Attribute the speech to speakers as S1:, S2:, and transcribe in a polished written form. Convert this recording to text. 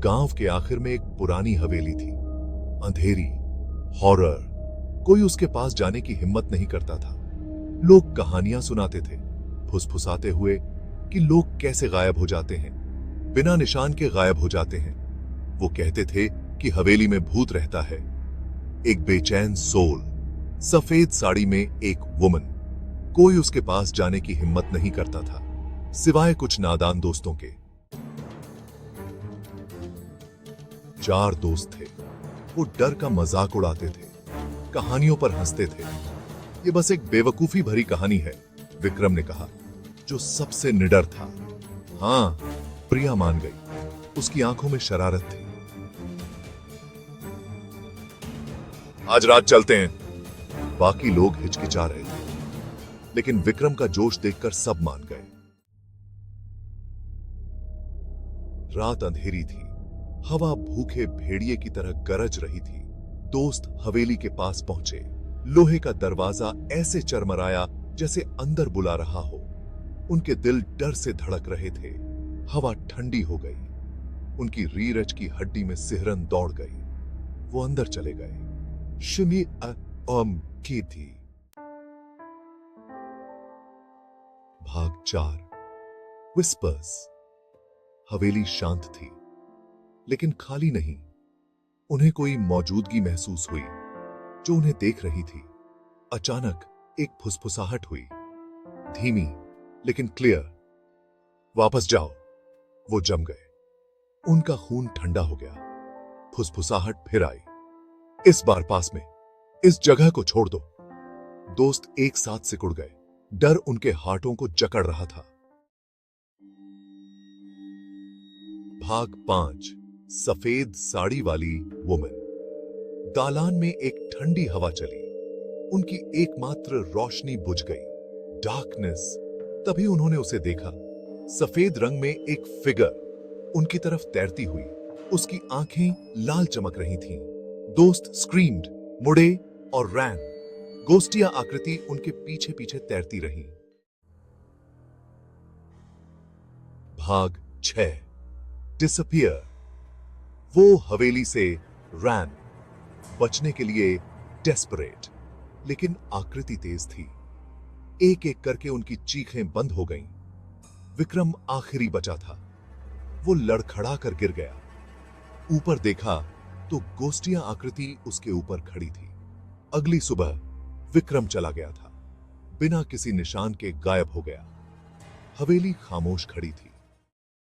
S1: गांव के आखिर में एक पुरानी हवेली थी, अंधेरी, हॉरर। कोई उसके पास जाने की हिम्मत नहीं करता था। लोग कहानियां सुनाते थे, फुसफुसाते हुए कि लोग कैसे गायब हो जाते हैं, बिना निशान के गायब हो जाते हैं। वो कहते थे कि हवेली में भूत रहता है, एक बेचैन सोल, सफेद साड़ी में एक वुमन। कोई उसके पास जाने की हिम्मत नहीं करता था, सिवाय कुछ नादान दोस्तों के। 4 दोस्त थे। वो डर का मजाक उड़ाते थे, कहानियों पर हंसते थे। ये बस एक बेवकूफी भरी कहानी है, विक्रम ने कहा, जो सबसे निडर था। हाँ, प्रिया मान गई। उसकी आंखों में शरारत थी। आज रात चलते हैं। बाकी लोग हिचकिचा रहे थे, लेकिन विक्रम का जोश देखकर सब मान गए। रात अंधेरी थी, हवा भूखे भेड़िए की तरह गरज रही थी। दोस्त हवेली के पास पहुंचे। लोहे का दरवाजा ऐसे चरमराया जैसे अंदर बुला रहा हो। उनके दिल डर से धड़क रहे थे। हवा ठंडी हो गई, उनकी रीरज की हड्डी में सिहरन दौड़ गई। वो अंदर चले गए। शुनी की थी। भाग 4। विस्पर्स। हवेली शांत थी, लेकिन खाली नहीं। उन्हें कोई मौजूदगी महसूस हुई जो उन्हें देख रही थी। अचानक एक फुसफुसाहट हुई, धीमी लेकिन क्लियर। वापस जाओ। वो जम गए। उनका खून ठंडा हो गया। फुसफुसाहट फिर आई, इस बार पास में। इस जगह को छोड़ दो। दोस्त एक साथ सिकुड़ गए। डर उनके हाथों को जकड़ रहा था। भाग 5। सफेद साड़ी वाली वुमन। दालान में एक ठंडी हवा चली। उनकी एकमात्र रोशनी बुझ गई। डार्कनेस। तभी उन्होंने उसे देखा। सफेद रंग में एक फिगर उनकी तरफ तैरती हुई। उसकी आंखें लाल चमक रही थीं। दोस्त स्क्रीम्ड, मुड़े और रैन। गोस्टिया आकृति उनके पीछे पीछे तैरती रही। भाग 6। डिसअपियर। वो हवेली से रैन, बचने के लिए डेस्परेट, लेकिन आकृति तेज थी। एक एक करके उनकी चीखें बंद हो गईं। विक्रम आखिरी बचा था। वो लड़खड़ा कर गिर गया। ऊपर देखा तो गोस्टिया आकृति उसके ऊपर खड़ी थी। अगली सुबह विक्रम चला गया था, बिना किसी निशान के गायब हो गया। हवेली खामोश खड़ी थी।